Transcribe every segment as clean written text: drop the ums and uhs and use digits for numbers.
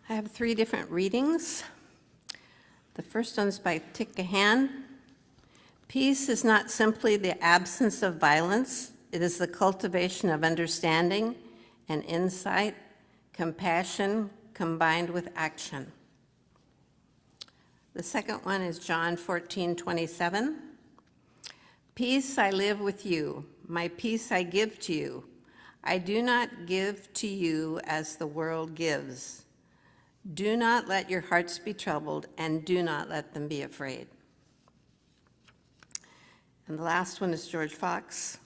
I have three different readings. The first one's by Thich Nhat Hanh. Peace is not simply the absence of violence, it is the cultivation of understanding and insight, compassion combined with action. The second one is John 14:27. Peace I live with you, my peace I give to you. I do not give to you as the world gives. Do not let your hearts be troubled, and do not let them be afraid. And the last one is George Fox.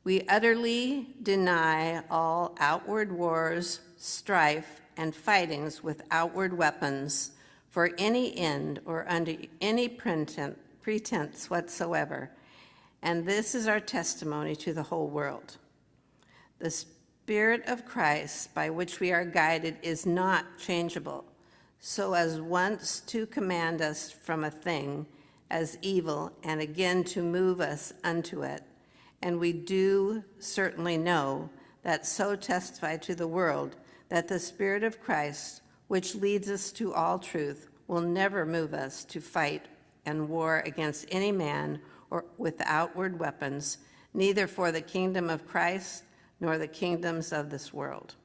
We utterly deny all outward wars, strife, and fightings with outward weapons for any end or under any pretense whatsoever. And this is our testimony to the whole world. The Spirit of Christ by which we are guided is not changeable, so as once to command us from a thing as evil and again to move us unto it. And we do certainly know that so testify to the world that the Spirit of Christ, which leads us to all truth, will never move us to fight and war against any man or with outward weapons, neither for the kingdom of Christ nor the kingdoms of this world.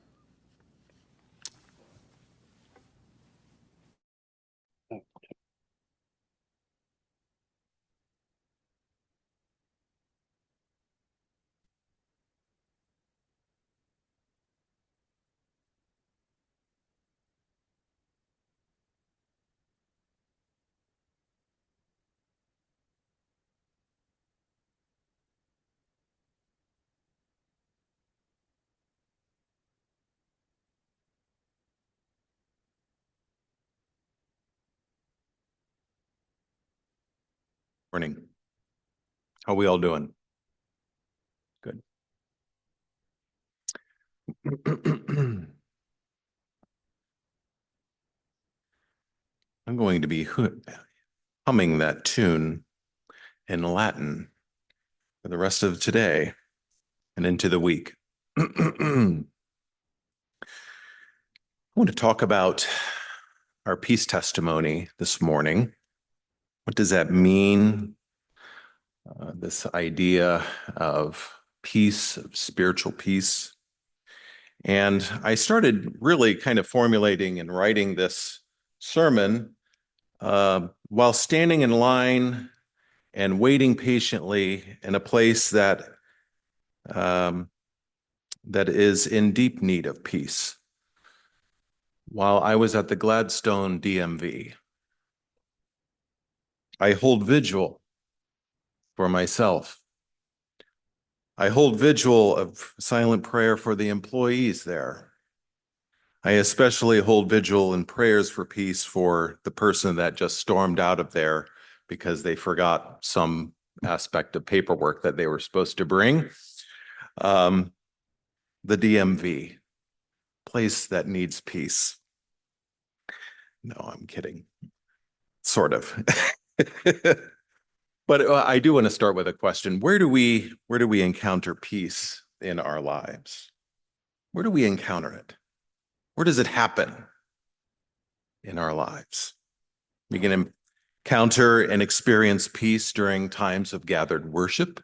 Morning. How are we all doing? Good. I'm going to be humming that tune in Latin for the rest of today and into the week. I want to talk about our peace testimony this morning. What does that mean? This idea of peace, of spiritual peace. And I started really kind of formulating and writing this sermon while standing in line and waiting patiently in a place that is in deep need of peace. While I was at the Gladstone DMV, I hold vigil for myself. I hold vigil of silent prayer for the employees there. I especially hold vigil and prayers for peace for the person that just stormed out of there because they forgot some aspect of paperwork that they were supposed to bring. The DMV, place that needs peace. No, I'm kidding. Sort of. But I do want to start with a question. Where do we encounter peace in our lives? Where do we encounter it? Where does it happen in our lives? We can encounter and experience peace during times of gathered worship,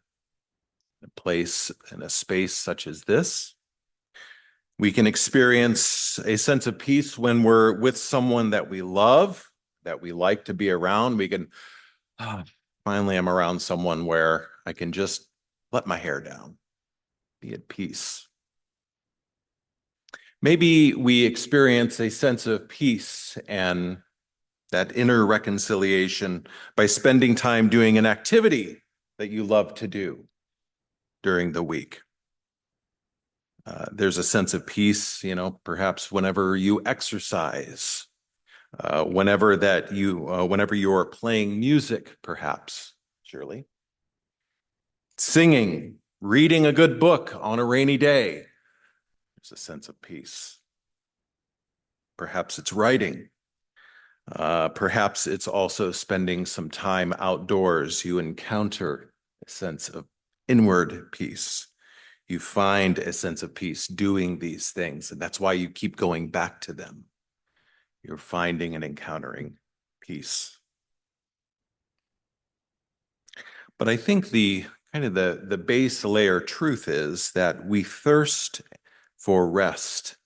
a place and a space such as this. We can experience a sense of peace when we're with someone that we love, that we like to be around. We can, finally, I'm around someone where I can just let my hair down, be at peace. Maybe we experience a sense of peace and that inner reconciliation by spending time doing an activity that you love to do during the week. There's a sense of peace, perhaps whenever you exercise, whenever you are playing music, perhaps, surely. Singing, reading a good book on a rainy day. There's a sense of peace. Perhaps it's writing. Perhaps it's also spending some time outdoors. You encounter a sense of inward peace. You find a sense of peace doing these things, and that's why you keep going back to them. you're finding and encountering peace. But I think the base layer truth is that we thirst for rest,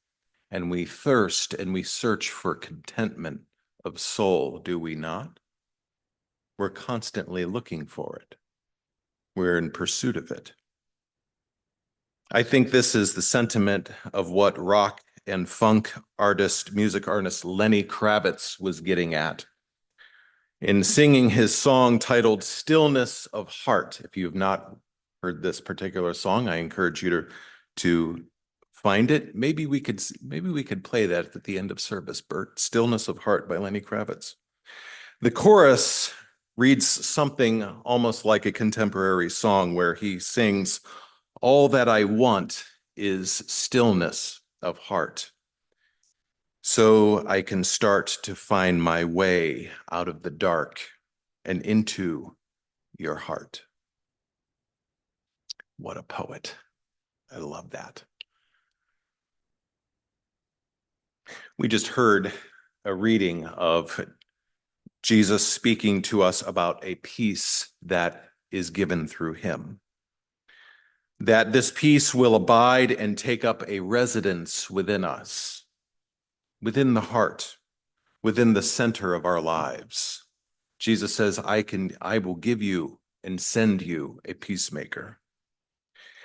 and we thirst and we search for contentment of soul, do we not? We're constantly looking for it. We're in pursuit of it. I think this is the sentiment of what rock and funk music artist Lenny Kravitz was getting at in singing his song titled Stillness of Heart. If you have not heard this particular song, I encourage you to find it. Maybe we could play that at the end of service, Bert. Stillness of Heart by Lenny Kravitz. The chorus reads something almost like a contemporary song where he sings, "All that I want is stillness of heart, so I can start to find my way out of the dark and into your heart." What a poet. I love that. We just heard a reading of Jesus speaking to us about a peace that is given through him. That this peace will abide and take up a residence within us, within the heart, within the center of our lives. Jesus says, I will give you and send you a peacemaker.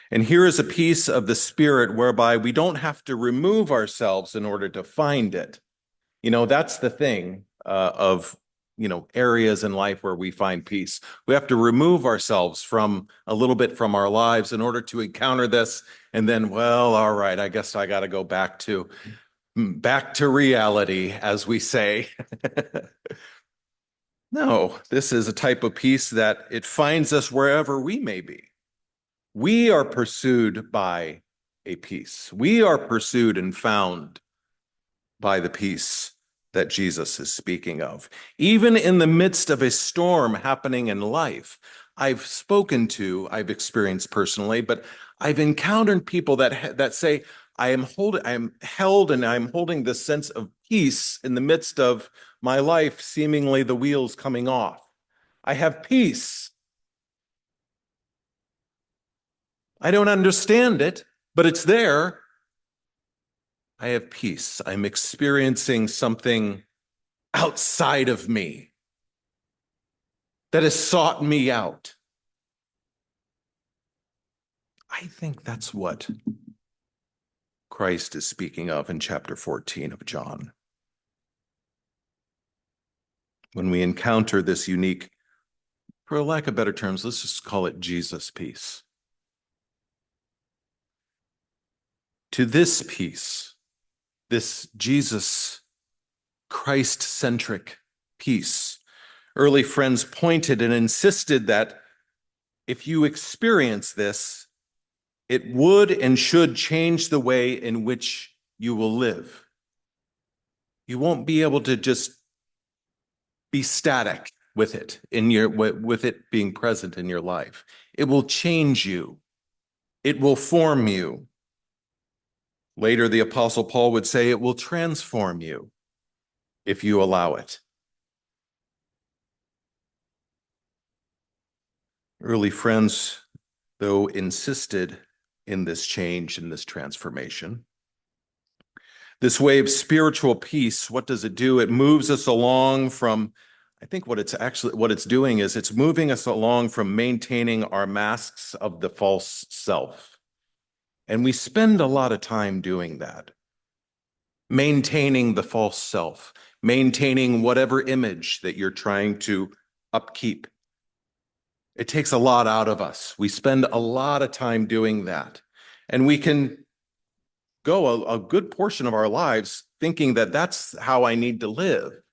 And here is a piece of the Spirit whereby we don't have to remove ourselves in order to find it. That's the thing of areas in life where we find peace. We have to remove ourselves a little bit from our lives in order to encounter this. And then, well, all right, I guess I got to go back to reality, as we say. No, this is a type of peace that it finds us wherever we may be. We are pursued by a peace. We are pursued and found by the peace that Jesus is speaking of. Even in the midst of a storm happening in life, I've experienced personally, but I've encountered people that say, I am held and I'm holding this sense of peace in the midst of my life, seemingly the wheels coming off. I have peace. I don't understand it, but it's there. I have peace. I'm experiencing something outside of me that has sought me out. I think that's what Christ is speaking of in chapter 14 of John. When we encounter this unique, for lack of better terms, let's just call it Jesus peace. To this peace, this Jesus Christ-centric peace, early friends pointed and insisted that if you experience this, it would and should change the way in which you will live. You won't be able to just be static with it with it being present in your life. It will change you. It will form you. Later, the Apostle Paul would say it will transform you if you allow it. Early friends, though, insisted in this change, in this transformation. This way of spiritual peace, what does it do? It moves us along from, I think what it's doing is it's moving us along from maintaining our masks of the false self. And we spend a lot of time doing that. Maintaining the false self, maintaining whatever image that you're trying to upkeep. It takes a lot out of us. We spend a lot of time doing that. And we can go a good portion of our lives thinking that that's how I need to live.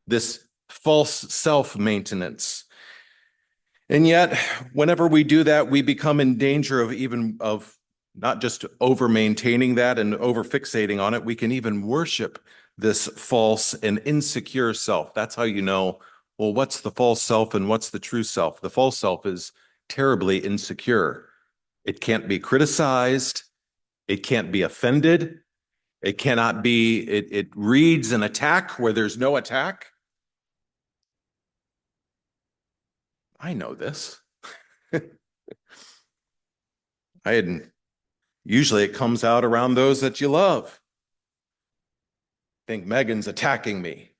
This false self-maintenance. And yet, whenever we do that, we become in danger of not just over-maintaining that and over-fixating on it, we can even worship this false and insecure self. That's how you know, well, what's the false self and what's the true self? The false self is terribly insecure. It can't be criticized. It can't be offended. It cannot be, it reads an attack where there's no attack. I know this. I hadn't, usually it comes out around those that you love. Think Megan's attacking me.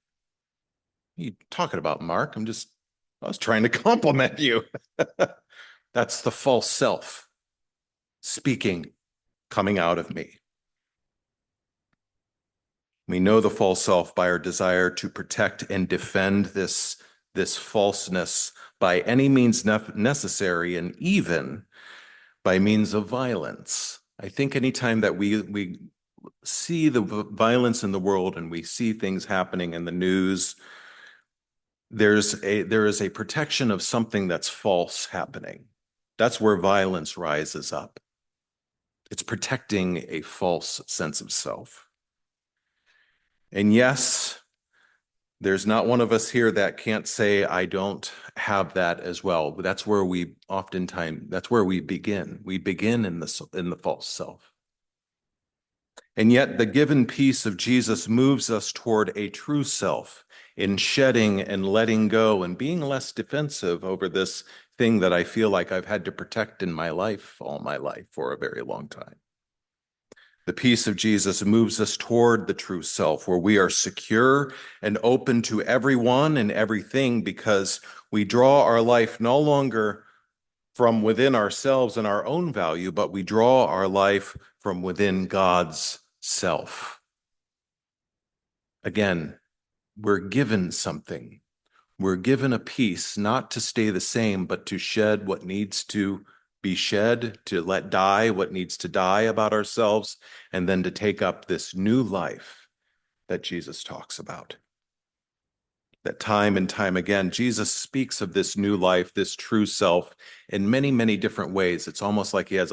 What are you talking about, Mark? I was trying to compliment you. That's the false self speaking, coming out of me. We know the false self by our desire to protect and defend this falseness by any means necessary, and even by means of violence. I think anytime that we see the violence in the world and we see things happening in the news, there is a protection of something that's false happening. That's where violence rises up. It's protecting a false sense of self. And yes, there's not one of us here that can't say, I don't have that as well. But that's where we begin. We begin in the false self. And yet the given peace of Jesus moves us toward a true self in shedding and letting go and being less defensive over this thing that I feel like I've had to protect in my life, all my life, for a very long time. The peace of Jesus moves us toward the true self, where we are secure and open to everyone and everything, because we draw our life no longer from within ourselves and our own value, but we draw our life from within God's self. Again, we're given something. We're given a peace, not to stay the same, but to shed what needs to be shed, to let die what needs to die about ourselves, and then to take up this new life that Jesus talks about. That time and time again, Jesus speaks of this new life, this true self, in many, many different ways. It's almost like he has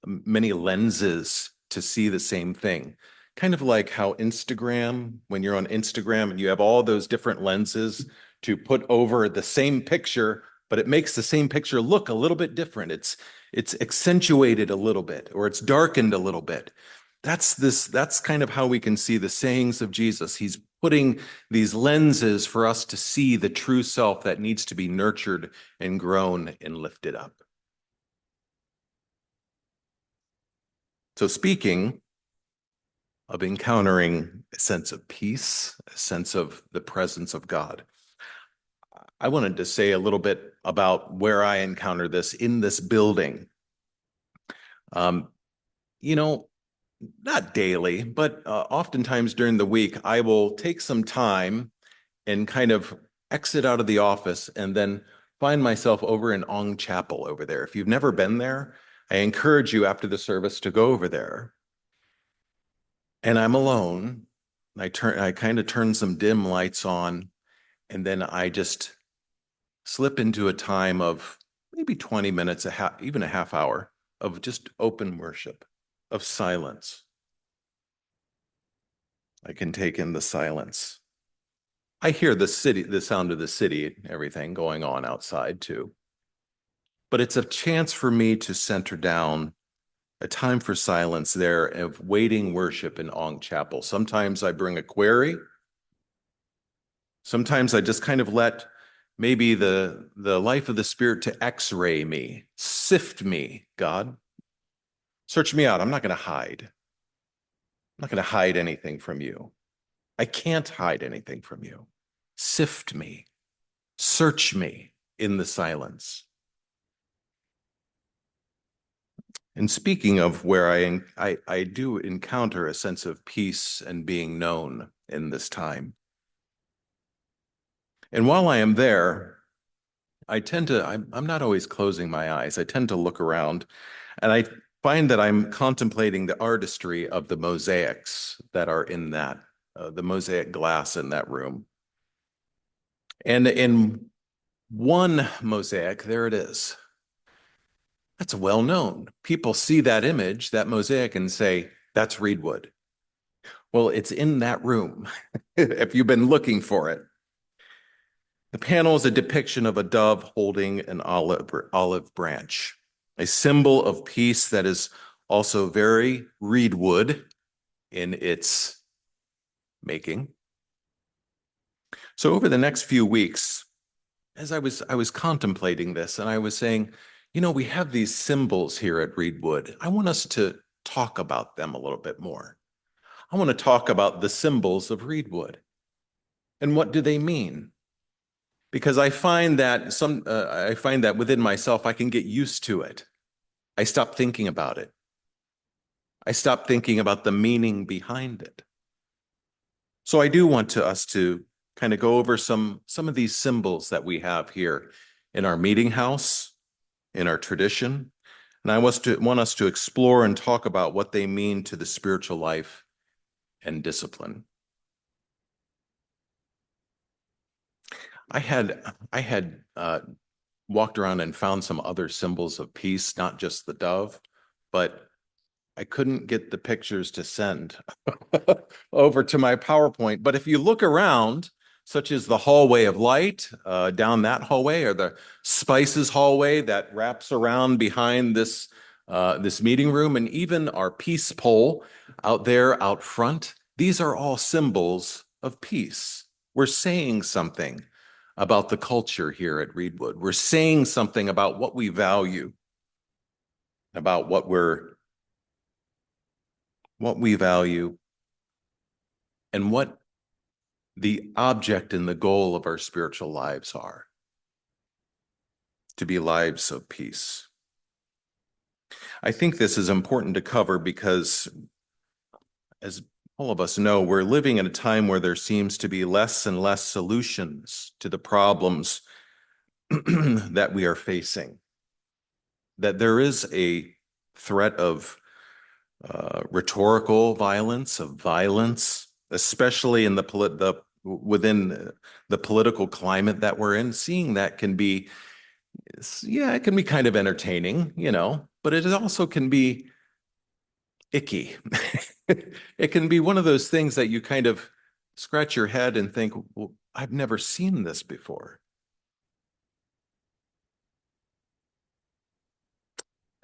many lenses to see the same thing. Kind of like how Instagram, when you're on Instagram and you have all those different lenses to put over the same picture, but it makes the same picture look a little bit different. It's accentuated a little bit, or it's darkened a little bit. That's kind of how we can see the sayings of Jesus. He's putting these lenses for us to see the true self that needs to be nurtured and grown and lifted up. So speaking of encountering a sense of peace, a sense of the presence of God, I wanted to say a little bit about where I encounter this in this building. You know, not daily, but oftentimes during the week, I will take some time and kind of exit out of the office and then find myself over in Ong Chapel over there. If you've never been there, I encourage you after the service to go over there. And I'm alone. I kind of turn some dim lights on, and then I just slip into a time of maybe 20 minutes, even a half hour of just open worship, of silence. I can take in the silence. I hear the sound of the city, everything going on outside too. But it's a chance for me to center down, a time for silence there of waiting worship in Ong Chapel. Sometimes I bring a query. Sometimes I just kind of let maybe the life of the Spirit to x-ray me, sift me, God. Search me out. I'm not going to hide. I'm not going to hide anything from you. I can't hide anything from you. Sift me. Search me in the silence. And speaking of where I do encounter a sense of peace and being known in this time. And while I am there, I'm not always closing my eyes. I tend to look around, and I find that I'm contemplating the artistry of the mosaics that are in the mosaic glass in that room. And in one mosaic, there it is. That's well known. People see that image, that mosaic, and say, that's Reedwood. Well, it's in that room, if you've been looking for it. The panel is a depiction of a dove holding an olive branch, a symbol of peace that is also very Reedwood. in its making. So over the next few weeks, as I was contemplating this, and I was saying, we have these symbols here at Reedwood. I want us to talk about them a little bit more. I want to talk about the symbols of Reedwood and what do they mean? Because I find that within myself, I can get used to it. I stop thinking about it. I stop thinking about the meaning behind it. So I do want us to kind of go over some of these symbols that we have here in our meeting house, in our tradition. And I want us to explore and talk about what they mean to the spiritual life and discipline. I had walked around and found some other symbols of peace, not just the dove, but I couldn't get the pictures to send over to my PowerPoint. But if you look around, such as the hallway of light, down that hallway, or the spices hallway that wraps around behind this meeting room, and even our peace pole out there out front, these are all symbols of peace. We're saying something about the culture here at Reedwood. We're saying something about what we value, about what we value, and what the object and the goal of our spiritual lives are, to be lives of peace. I think this is important to cover because, as all of us know, we're living in a time where there seems to be less and less solutions to the problems that we are facing. That there is a threat of rhetorical violence, of violence, especially in within the political climate that we're in. Seeing that can be, it can be kind of entertaining, but it also can be icky. It can be one of those things that you kind of scratch your head and think, well, I've never seen this before.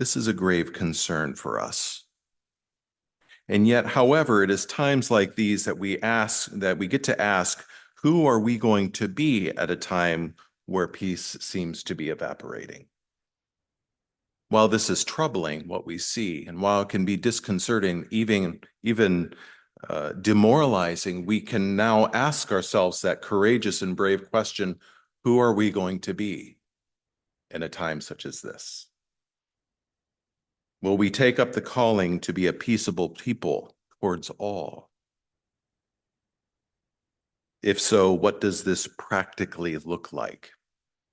This is a grave concern for us. And yet, however, it is times like these that we get to ask, who are we going to be at a time where peace seems to be evaporating? While this is troubling, what we see, and while it can be disconcerting, even demoralizing, we can now ask ourselves that courageous and brave question, who are we going to be in a time such as this? Will we take up the calling to be a peaceable people towards all? If so, what does this practically look like?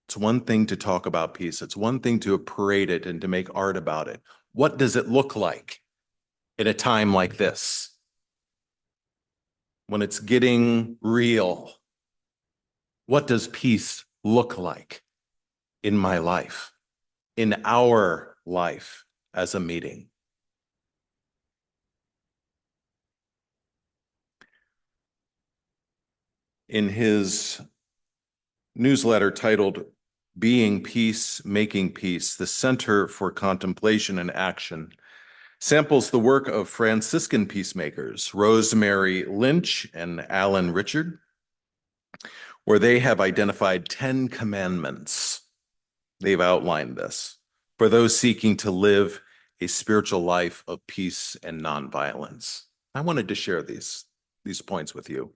It's one thing to talk about peace. It's one thing to parade it and to make art about it. What does it look like in a time like this? When it's getting real, what does peace look like in my life, in our life as a meeting? In his newsletter titled Being Peace, Making Peace, the Center for Contemplation and Action samples the work of Franciscan peacemakers, Rosemary Lynch and Alan Richard, where they have identified 10 commandments. They've outlined this for those seeking to live a spiritual life of peace and nonviolence. I wanted to share these points with you.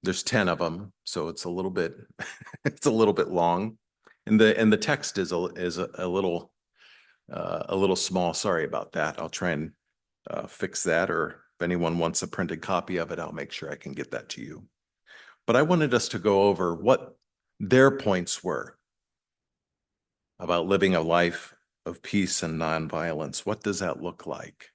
There's 10 of them, so it's a little bit long, and the text is a little small. Sorry about that. I'll try and fix that, or if anyone wants a printed copy of it, I'll make sure I can get that to you. But I wanted us to go over what their points were about living a life of peace and nonviolence. What does that look like?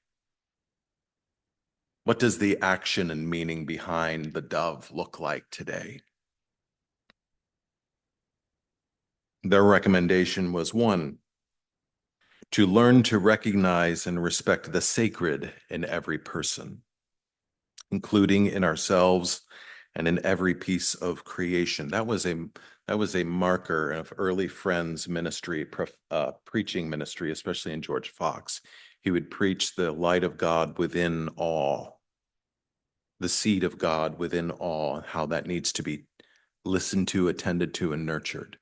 What does the action and meaning behind the dove look like today? Their recommendation was, 1, to learn to recognize and respect the sacred in every person, including in ourselves and in every piece of creation. That was a marker of early Friends ministry, preaching ministry, especially in George Fox. He would preach the light of God within all, the seed of God within all, how that needs to be listened to, attended to, and nurtured.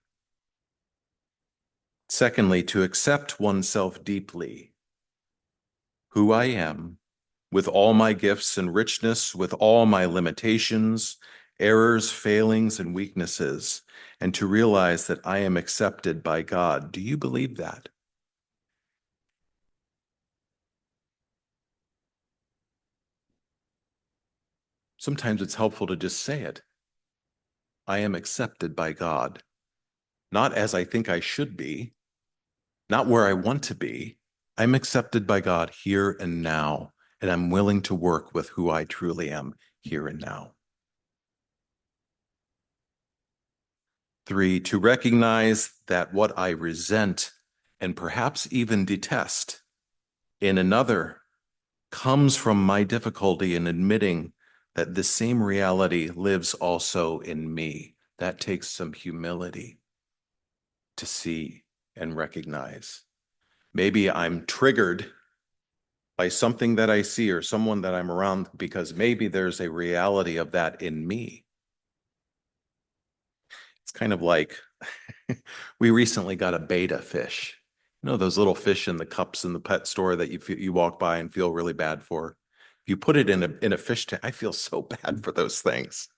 Secondly, to accept oneself deeply, who I am, with all my gifts and richness, with all my limitations, errors, failings, and weaknesses, and to realize that I am accepted by God. Do you believe that? Sometimes it's helpful to just say it. I am accepted by God, not as I think I should be, not where I want to be. I'm accepted by God here and now, and I'm willing to work with who I truly am here and now. 3, to recognize that what I resent and perhaps even detest in another comes from my difficulty in admitting that the same reality lives also in me. That takes some humility to see and recognize. Maybe I'm triggered by something that I see or someone that I'm around because maybe there's a reality of that in me. It's kind of like we recently got a betta fish. You know, those little fish in the cups in the pet store that you walk by and feel really bad for. If you put it in a fish tank, I feel so bad for those things.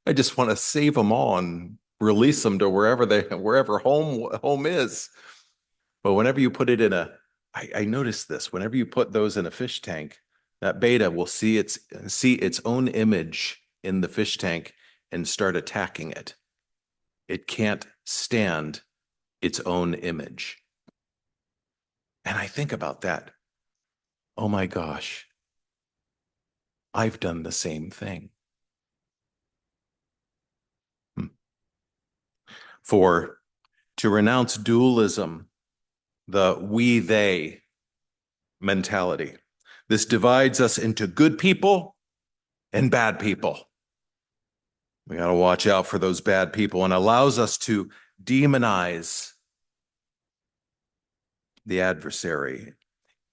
I just want to save them all and release them to wherever home is. But whenever you put it in I noticed this, whenever you put those in a fish tank, that betta will see its own image in the fish tank and start attacking it. It can't stand its own image. And I think about that. Oh my gosh, I've done the same thing. 4, to renounce dualism, the we-they mentality. This divides us into good people and bad people. We got to watch out for those bad people and allows us to demonize the adversary.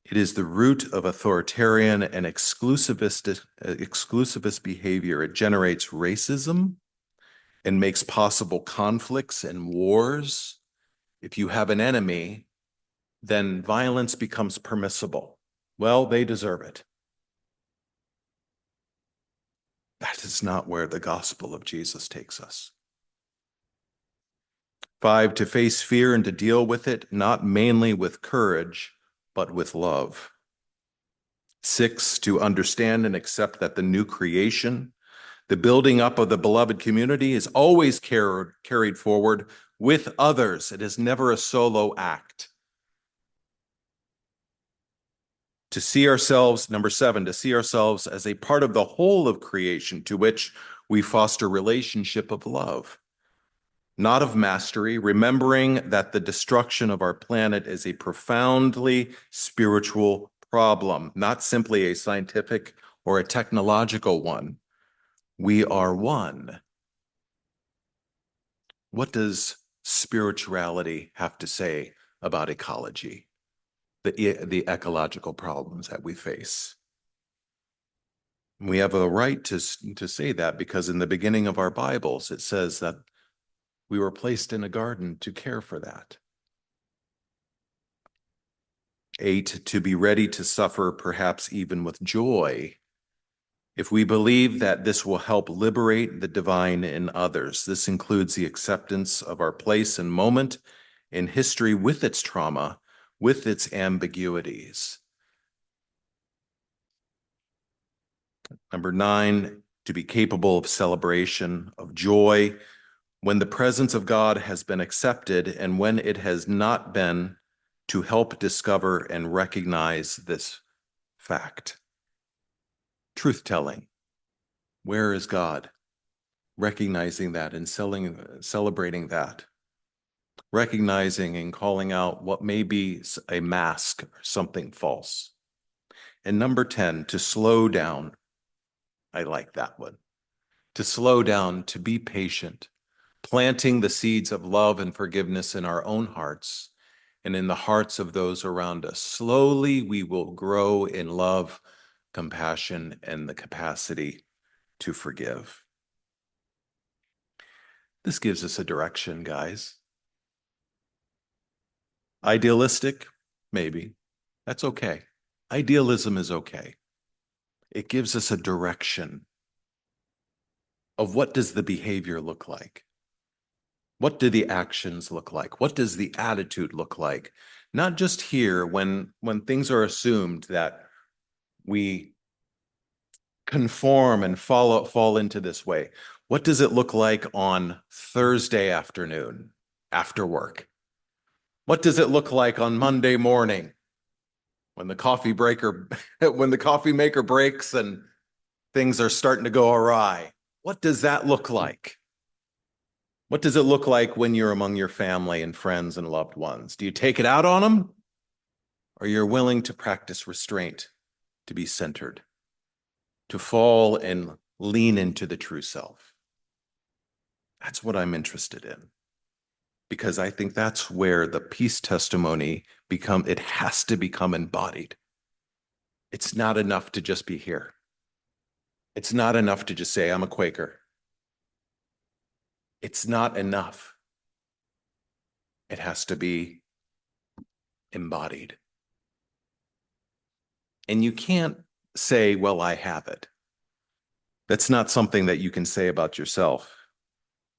It is the root of authoritarian and exclusivist behavior. It generates racism and makes possible conflicts and wars. If you have an enemy, then violence becomes permissible. Well, they deserve it. That is not where the gospel of Jesus takes us. 5, to face fear and to deal with it, not mainly with courage, but with love. 6, to understand and accept that the new creation, the building up of the beloved community, is always carried forward with others. It is never a solo act. To see ourselves, number 7, to see ourselves as a part of the whole of creation to which we foster relationship of love, not of mastery, remembering that the destruction of our planet is a profoundly spiritual problem, not simply a scientific or a technological one. We are one. What does spirituality have to say about ecology, the ecological problems that we face? We have a right to say that because in the beginning of our Bibles, it says that we were placed in a garden to care for that. 8, to be ready to suffer, perhaps even with joy, if we believe that this will help liberate the divine in others. This includes the acceptance of our place and moment in history with its trauma, with its ambiguities. Number 9, to be capable of celebration, of joy, when the presence of God has been accepted and when it has not been, to help discover and recognize this fact. Truth-telling. Where is God? Recognizing that and celebrating that. Recognizing and calling out what may be a mask or something false. And number 10, to slow down. I like that one. To slow down, to be patient, planting the seeds of love and forgiveness in our own hearts, and in the hearts of those around us. Slowly, we will grow in love, compassion, and the capacity to forgive. This gives us a direction, guys. Idealistic? Maybe. That's okay. Idealism is okay. It gives us a direction of what does the behavior look like? What do the actions look like? What does the attitude look like? Not just here when things are assumed that we conform and fall into this way. What does it look like on Thursday afternoon after work? What does it look like on Monday morning when the coffee maker breaks and things are starting to go awry? What does that look like? What does it look like when you're among your family and friends and loved ones? Do you take it out on them? Or you're willing to practice restraint, to be centered, to fall and lean into the true self? That's what I'm interested in, because I think that's where the peace testimony it has to become embodied. It's not enough to just be here. It's not enough to just say, I'm a Quaker. It's not enough. It has to be embodied. And you can't say, well, I have it. That's not something that you can say about yourself.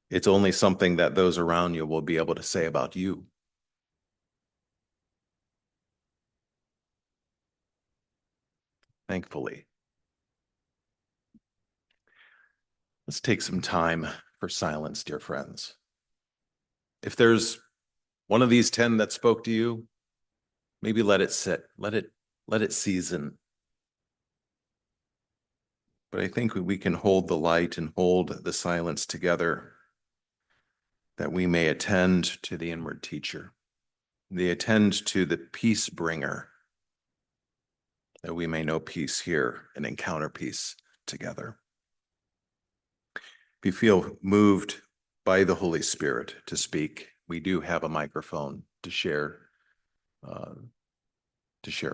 It's only something that those around you will be able to say about you. Thankfully. Let's take some time for silence, dear friends. If there's one of these 10 that spoke to you, maybe let it sit, let it season. But I think we can hold the light and hold the silence together, that we may attend to the inward teacher, they attend to the peace bringer, that we may know peace here and encounter peace together. If you feel moved by the Holy Spirit to speak, we do have a microphone to share a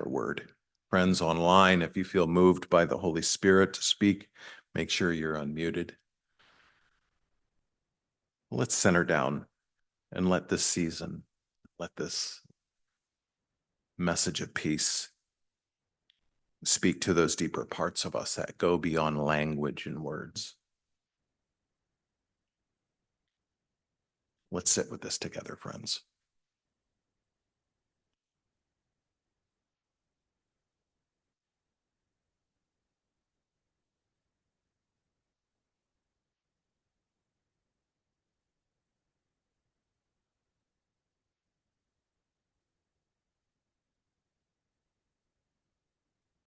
word. Friends online, if you feel moved by the Holy Spirit to speak, make sure you're unmuted. Let's center down and let this season, let this message of peace speak to those deeper parts of us that go beyond language and words. Let's sit with this together, friends.